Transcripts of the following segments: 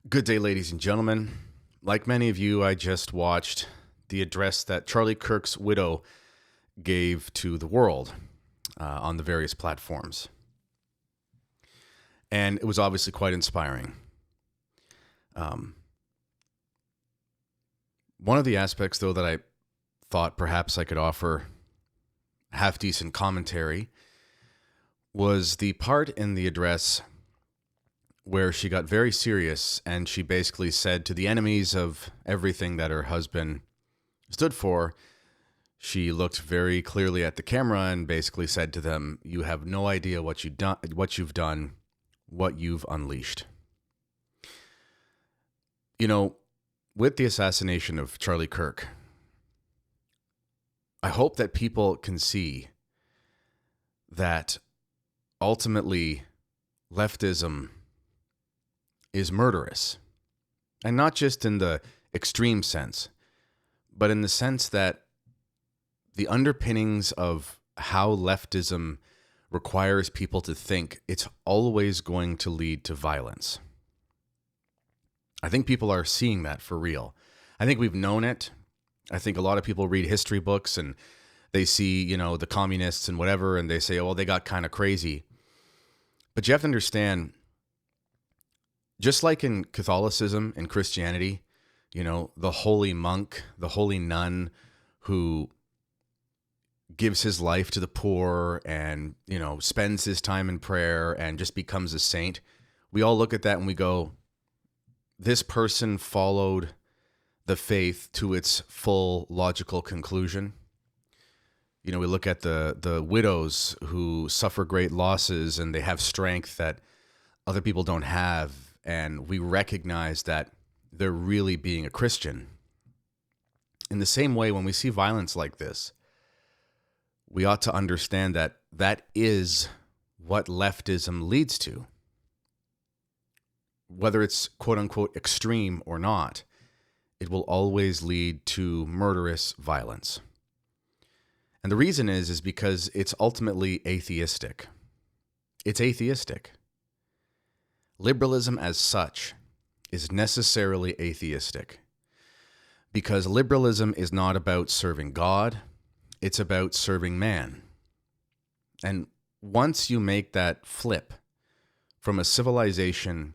Good day, ladies and gentlemen. Like many of you, I just watched the address that Charlie Kirk's widow gave to the world on the various platforms. And it was obviously quite inspiring. One of the aspects, though, that I thought perhaps I could offer half-decent commentary was the part in the address where she got very serious and she basically said to the enemies of everything that her husband stood for, she looked very clearly at the camera and basically said to them, "You have no idea what you've done, what you've unleashed." You know, with the assassination of Charlie Kirk, I hope that people can see that ultimately leftism is murderous. And not just in the extreme sense, but in the sense that the underpinnings of how leftism requires people to think, it's always going to lead to violence. I think people are seeing that for real. I think we've known it. I think a lot of people read history books and they see, the communists and whatever, and they say, oh, well, they got kind of crazy. But you have to understand, just like in Catholicism and Christianity, the holy monk, the holy nun who gives his life to the poor and, spends his time in prayer and just becomes a saint, we all look at that and we go, this person followed the faith to its full logical conclusion. We look at the widows who suffer great losses and they have strength that other people don't have. And we recognize that they're really being a Christian. In the same way, when we see violence like this, we ought to understand that that is what leftism leads to. Whether it's quote unquote extreme or not, it will always lead to murderous violence. And the reason is because it's ultimately atheistic. It's atheistic. Liberalism as such is necessarily atheistic because liberalism is not about serving God, it's about serving man. And once you make that flip from a civilization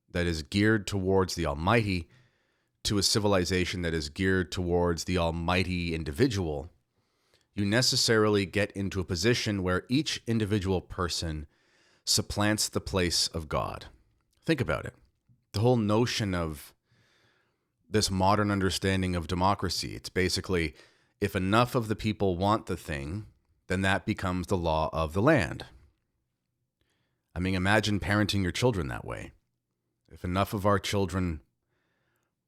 that is geared towards the Almighty to a civilization that is geared towards the almighty individual, you necessarily get into a position where each individual person supplants the place of God. Think about it. The whole notion of this modern understanding of democracy, it's basically if enough of the people want the thing, then that becomes the law of the land. I mean, imagine parenting your children that way. If enough of our children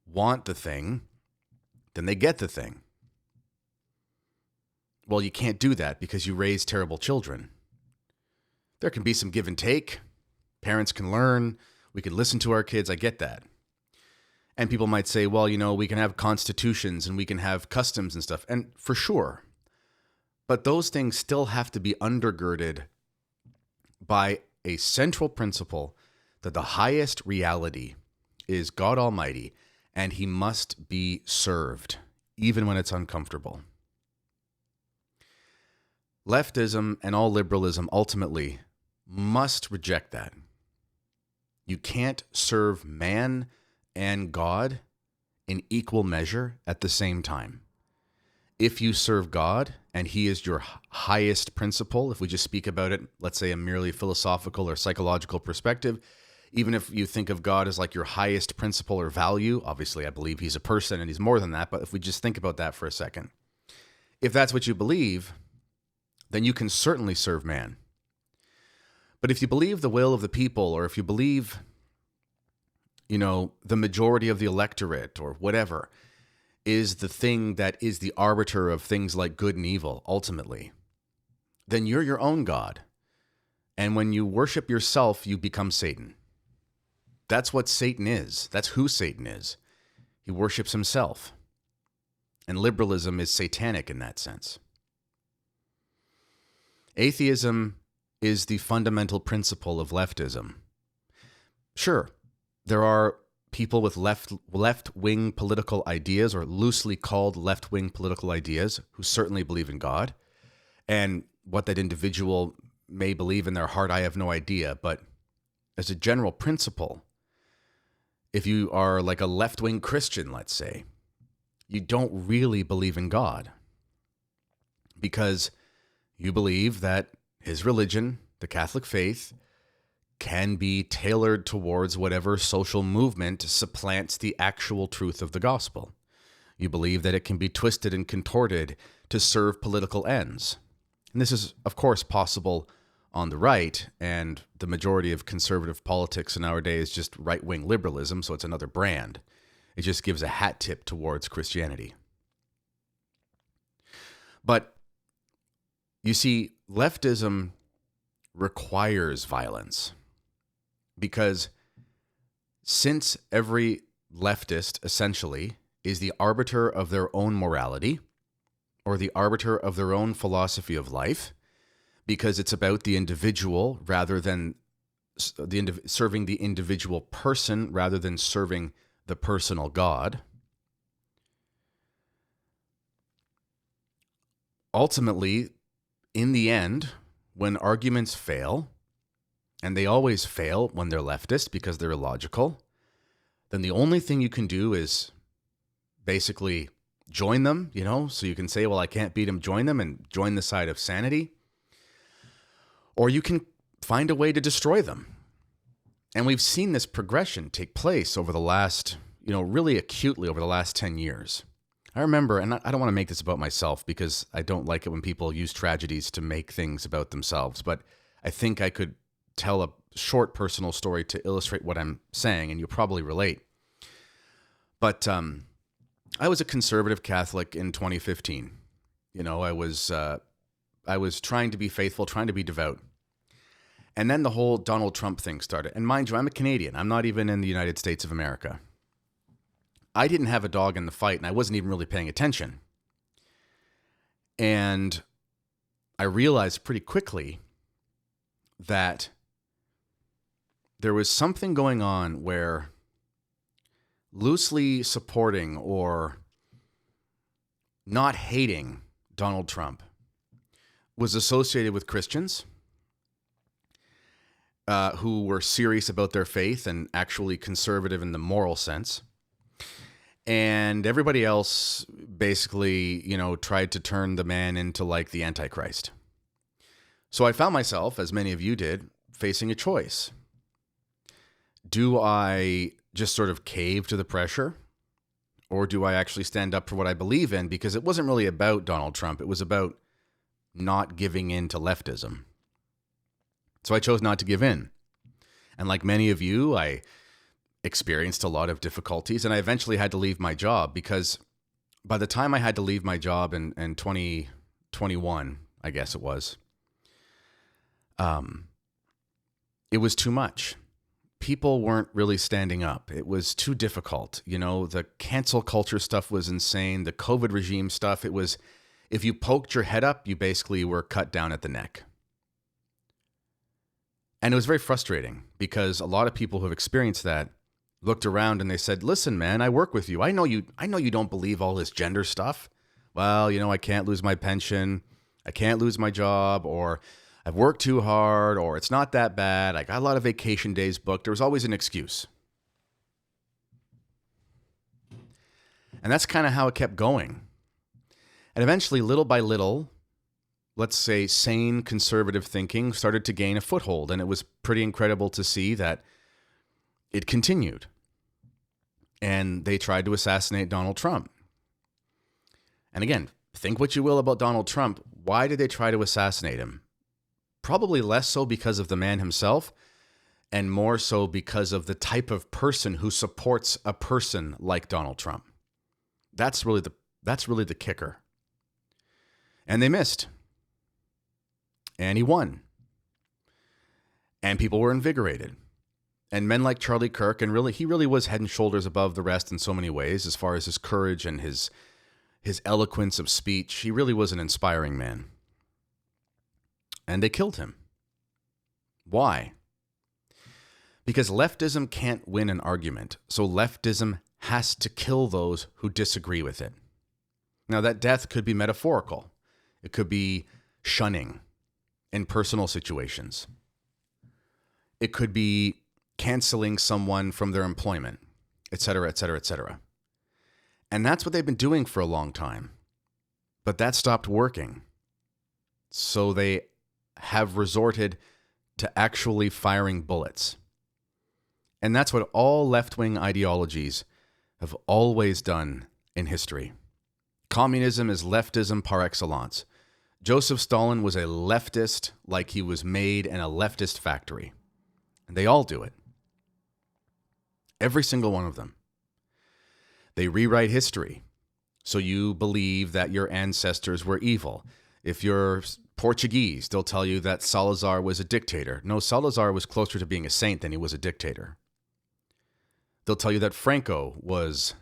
want the thing, then they get the thing. Well, you can't do that because you raise terrible children. There can be some give and take. Parents can learn. We can listen to our kids. I get that. And people might say, well, we can have constitutions and we can have customs and stuff. And for sure. But those things still have to be undergirded by a central principle that the highest reality is God Almighty and he must be served, even when it's uncomfortable. Leftism and all liberalism ultimately must reject that. You can't serve man and God in equal measure at the same time. If you serve God and he is your highest principle, if we just speak about it, let's say a merely philosophical or psychological perspective, even if you think of God as like your highest principle or value, obviously I believe he's a person and he's more than that, but if we just think about that for a second, if that's what you believe, then you can certainly serve man. But if you believe the will of the people, or if you believe, the majority of the electorate or whatever is the thing that is the arbiter of things like good and evil, ultimately, then you're your own God. And when you worship yourself, you become Satan. That's what Satan is. That's who Satan is. He worships himself. And liberalism is satanic in that sense. Atheism is the fundamental principle of leftism. Sure, there are people with left-wing political ideas, or loosely called left-wing political ideas, who certainly believe in God. And what that individual may believe in their heart, I have no idea. But as a general principle, if you are like a left-wing Christian, let's say, you don't really believe in God, because you believe that his religion, the Catholic faith, can be tailored towards whatever social movement supplants the actual truth of the gospel. You believe that it can be twisted and contorted to serve political ends. And this is, of course, possible on the right, and the majority of conservative politics in our day is just right-wing liberalism, so it's another brand. It just gives a hat tip towards Christianity. But you see, leftism requires violence, because since every leftist essentially is the arbiter of their own morality, or the arbiter of their own philosophy of life, because it's about the individual rather than serving the individual person rather than serving the personal God, ultimately, in the end, when arguments fail, and they always fail when they're leftist because they're illogical, then the only thing you can do is basically join them, so you can say, well, I can't beat them, join them, and join the side of sanity. Or you can find a way to destroy them. And we've seen this progression take place over the last, really acutely over the last 10 years. I remember, and I don't want to make this about myself because I don't like it when people use tragedies to make things about themselves, but I think I could tell a short personal story to illustrate what I'm saying, and you'll probably relate. But I was a conservative Catholic in 2015. I was trying to be faithful, trying to be devout. And then the whole Donald Trump thing started. And mind you, I'm a Canadian. I'm not even in the United States of America. I didn't have a dog in the fight, and I wasn't even really paying attention. And I realized pretty quickly that there was something going on where loosely supporting or not hating Donald Trump was associated with Christians who were serious about their faith and actually conservative in the moral sense. And everybody else basically, tried to turn the man into like the Antichrist. So I found myself, as many of you did, facing a choice. Do I just sort of cave to the pressure? Or do I actually stand up for what I believe in? Because it wasn't really about Donald Trump. It was about not giving in to leftism. So I chose not to give in. And like many of you, I experienced a lot of difficulties, and I eventually had to leave my job, because by the time I had to leave my job in 2021, I guess it was too much. People weren't really standing up. It was too difficult. The cancel culture stuff was insane. The COVID regime stuff, it was, if you poked your head up, you basically were cut down at the neck. And it was very frustrating, because a lot of people who have experienced that looked around and they said, listen, man, I work with you. I know you don't believe all this gender stuff. Well, I can't lose my pension. I can't lose my job, or I've worked too hard, or it's not that bad. I got a lot of vacation days booked. There was always an excuse. And that's kind of how it kept going. And eventually, little by little, let's say sane conservative thinking started to gain a foothold. And it was pretty incredible to see that it continued. And they tried to assassinate Donald Trump. And again, think what you will about Donald Trump. Why did they try to assassinate him? Probably less so because of the man himself, and more so because of the type of person who supports a person like Donald Trump. That's really the kicker. And they missed. And he won. And people were invigorated. And men like Charlie Kirk, and he really was head and shoulders above the rest in so many ways, as far as his courage and his eloquence of speech. He really was an inspiring man. And they killed him. Why? Because leftism can't win an argument. So leftism has to kill those who disagree with it. Now, that death could be metaphorical. It could be shunning in personal situations. It could be canceling someone from their employment, et cetera, et cetera, et cetera. And that's what they've been doing for a long time. But that stopped working. So they have resorted to actually firing bullets. And that's what all left-wing ideologies have always done in history. Communism is leftism par excellence. Joseph Stalin was a leftist like he was made in a leftist factory. And they all do it. Every single one of them. They rewrite history. So you believe that your ancestors were evil. If you're Portuguese, they'll tell you that Salazar was a dictator. No, Salazar was closer to being a saint than he was a dictator. They'll tell you that Franco was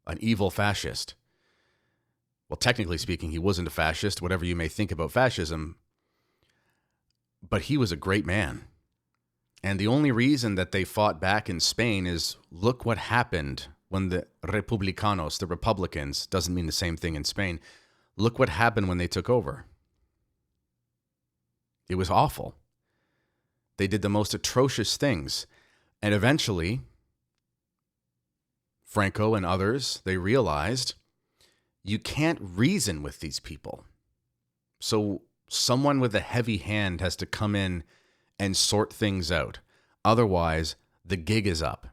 an evil fascist. Well, technically speaking, he wasn't a fascist, whatever you may think about fascism, but he was a great man. And the only reason that they fought back in Spain is look what happened when the Republicanos, the Republicans, doesn't mean the same thing in Spain. Look what happened when they took over. It was awful. They did the most atrocious things. And eventually, Franco and others, they realized you can't reason with these people. So someone with a heavy hand has to come in and sort things out. Otherwise, the gig is up.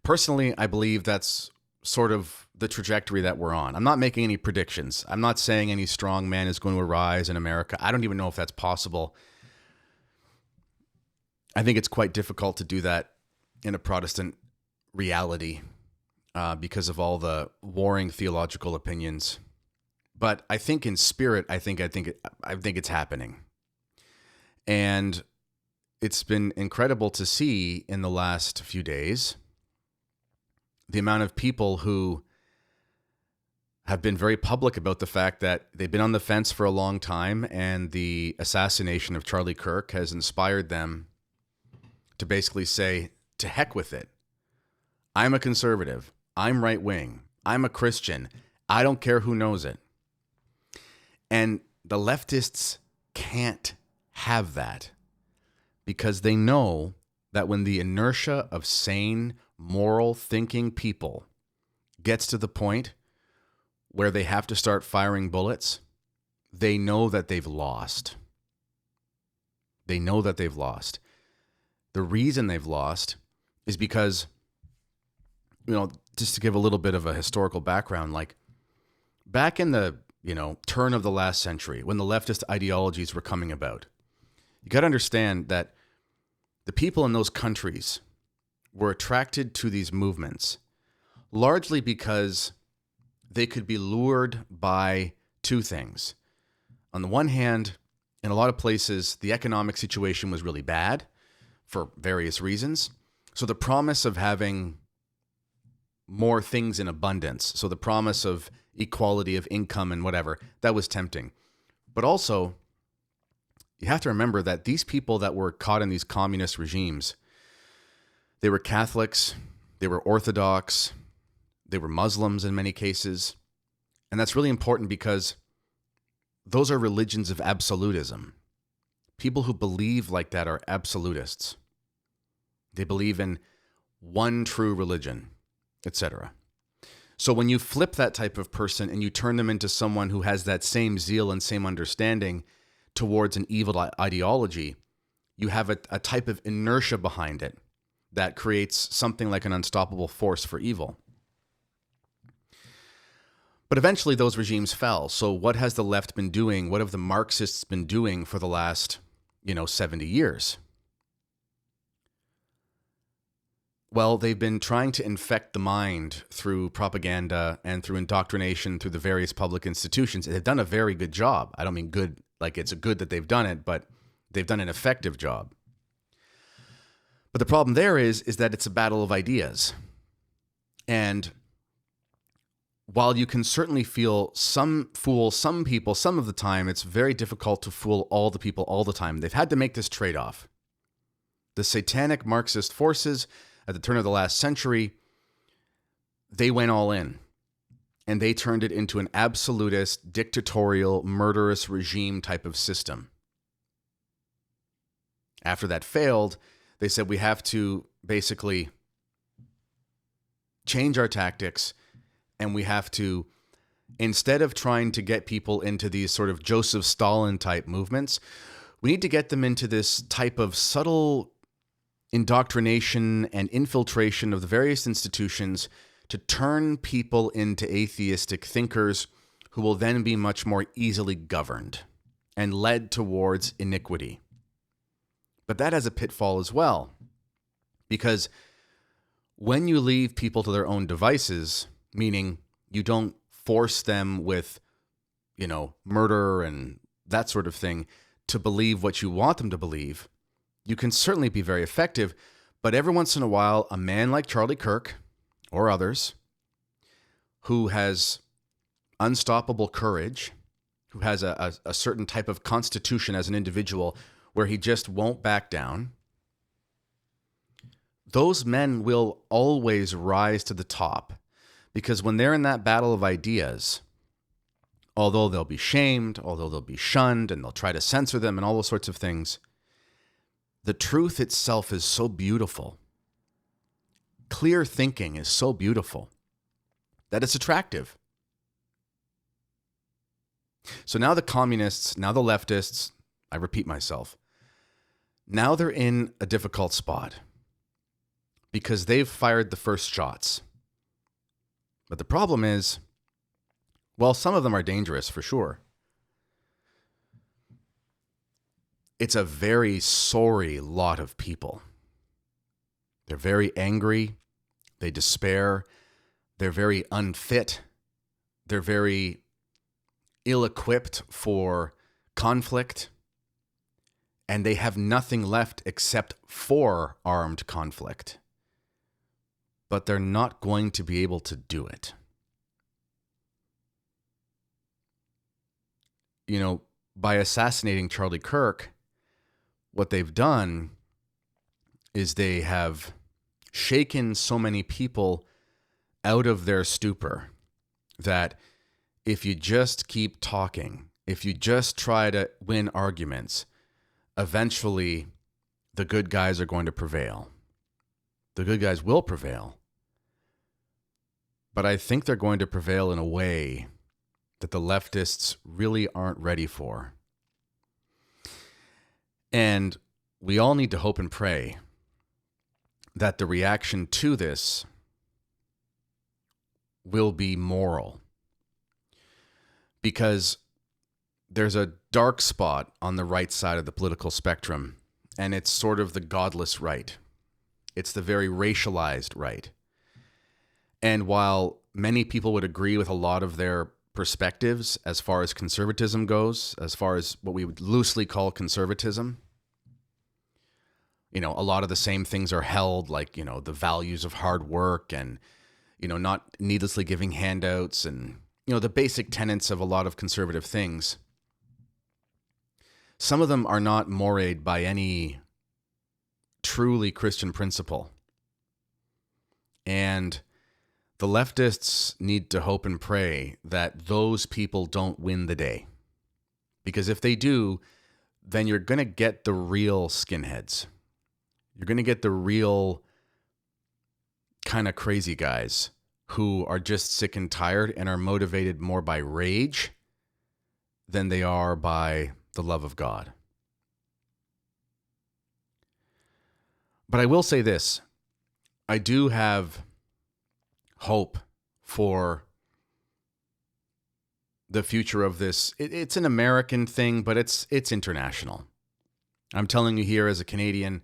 Personally, I believe that's sort of the trajectory that we're on. I'm not making any predictions. I'm not saying any strong man is going to arise in America. I don't even know if that's possible. I think it's quite difficult to do that in a Protestant reality because of all the warring theological opinions. But I think in spirit, I think it's happening. And it's been incredible to see in the last few days the amount of people who have been very public about the fact that they've been on the fence for a long time, and the assassination of Charlie Kirk has inspired them to basically say, to heck with it. I'm a conservative. I'm right wing. I'm a Christian. I don't care who knows it. And the leftists can't have that because they know that when the inertia of sane, moral thinking people gets to the point where they have to start firing bullets, they know that they've lost. They know that they've lost. The reason they've lost is because, just to give a little bit of a historical background, like back in the, turn of the last century, when the leftist ideologies were coming about, you got to understand that the people in those countries were attracted to these movements largely because they could be lured by two things. On the one hand, in a lot of places, the economic situation was really bad for various reasons. So the promise of having more things in abundance, so the promise of equality of income and whatever, that was tempting. But also, you have to remember that these people that were caught in these communist regimes, they were Catholics, they were Orthodox, they were Muslims in many cases. And that's really important because those are religions of absolutism. People who believe like that are absolutists. They believe in one true religion, etc. So when you flip that type of person and you turn them into someone who has that same zeal and same understanding towards an evil ideology, you have a type of inertia behind it that creates something like an unstoppable force for evil. But eventually those regimes fell. So what has the left been doing? What have the Marxists been doing for the last, 70 years? Well, they've been trying to infect the mind through propaganda and through indoctrination through the various public institutions. They've done a very good job. I don't mean good, like it's a good that they've done it, but they've done an effective job. But the problem there is that it's a battle of ideas. And while you can certainly fool some people some of the time, it's very difficult to fool all the people all the time. They've had to make this trade-off. The satanic Marxist forces at the turn of the last century, they went all in. And they turned it into an absolutist, dictatorial, murderous regime type of system. After that failed, they said we have to basically change our tactics, and we have to, instead of trying to get people into these sort of Joseph Stalin type movements, we need to get them into this type of subtle indoctrination and infiltration of the various institutions to turn people into atheistic thinkers who will then be much more easily governed and led towards iniquity. But that has a pitfall as well, because when you leave people to their own devices, meaning you don't force them with, murder and that sort of thing to believe what you want them to believe, you can certainly be very effective. But every once in a while, a man like Charlie Kirk or others who has unstoppable courage, who has a certain type of constitution as an individual where he just won't back down, those men will always rise to the top, because when they're in that battle of ideas, although they'll be shamed, although they'll be shunned, and they'll try to censor them and all those sorts of things, the truth itself is so beautiful. Clear thinking is so beautiful that it's attractive. So now the communists, now the leftists, I repeat myself, now they're in a difficult spot because they've fired the first shots. But the problem is, well, some of them are dangerous for sure. It's a very sorry lot of people. They're very angry. They despair. They're very unfit. They're very ill-equipped for conflict. And they have nothing left except for armed conflict. But they're not going to be able to do it. By assassinating Charlie Kirk, what they've done is they have shaken so many people out of their stupor that if you just keep talking, if you just try to win arguments, eventually the good guys are going to prevail. The good guys will prevail. But I think they're going to prevail in a way that the leftists really aren't ready for. And we all need to hope and pray that the reaction to this will be moral. Because there's a dark spot on the right side of the political spectrum, and it's sort of the godless right. It's the very racialized right. And while many people would agree with a lot of their perspectives as far as conservatism goes, as far as what we would loosely call conservatism, a lot of the same things are held, like, the values of hard work and, not needlessly giving handouts and, the basic tenets of a lot of conservative things. Some of them are not moried by any truly Christian principle. And the leftists need to hope and pray that those people don't win the day. Because if they do, then you're going to get the real skinheads. You're going to get the real kind of crazy guys who are just sick and tired and are motivated more by rage than they are by the love of God. But I will say this. I do have hope for the future of this. It's an American thing, but it's international. I'm telling you here as a Canadian,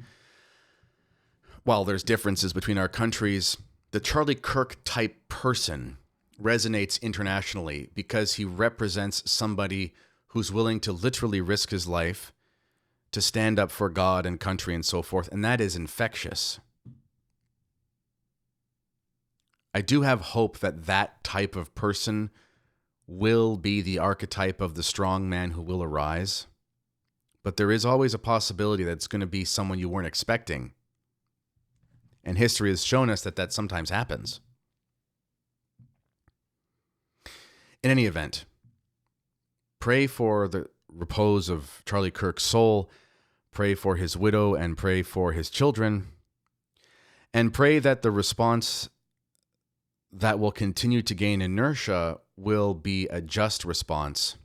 while there's differences between our countries, the Charlie Kirk type person resonates internationally because he represents somebody who's willing to literally risk his life to stand up for God and country and so forth, and that is infectious. I do have hope that that type of person will be the archetype of the strong man who will arise. but there is always a possibility that it's going to be someone you weren't expecting. And history has shown us that that sometimes happens. In any event, pray for the repose of Charlie Kirk's soul, pray for his widow, and pray for his children, and pray that the response that will continue to gain inertia will be a just response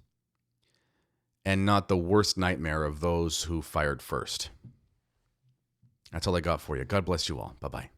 and not the worst nightmare of those who fired first. That's all I got for you. God bless you all. Bye-bye.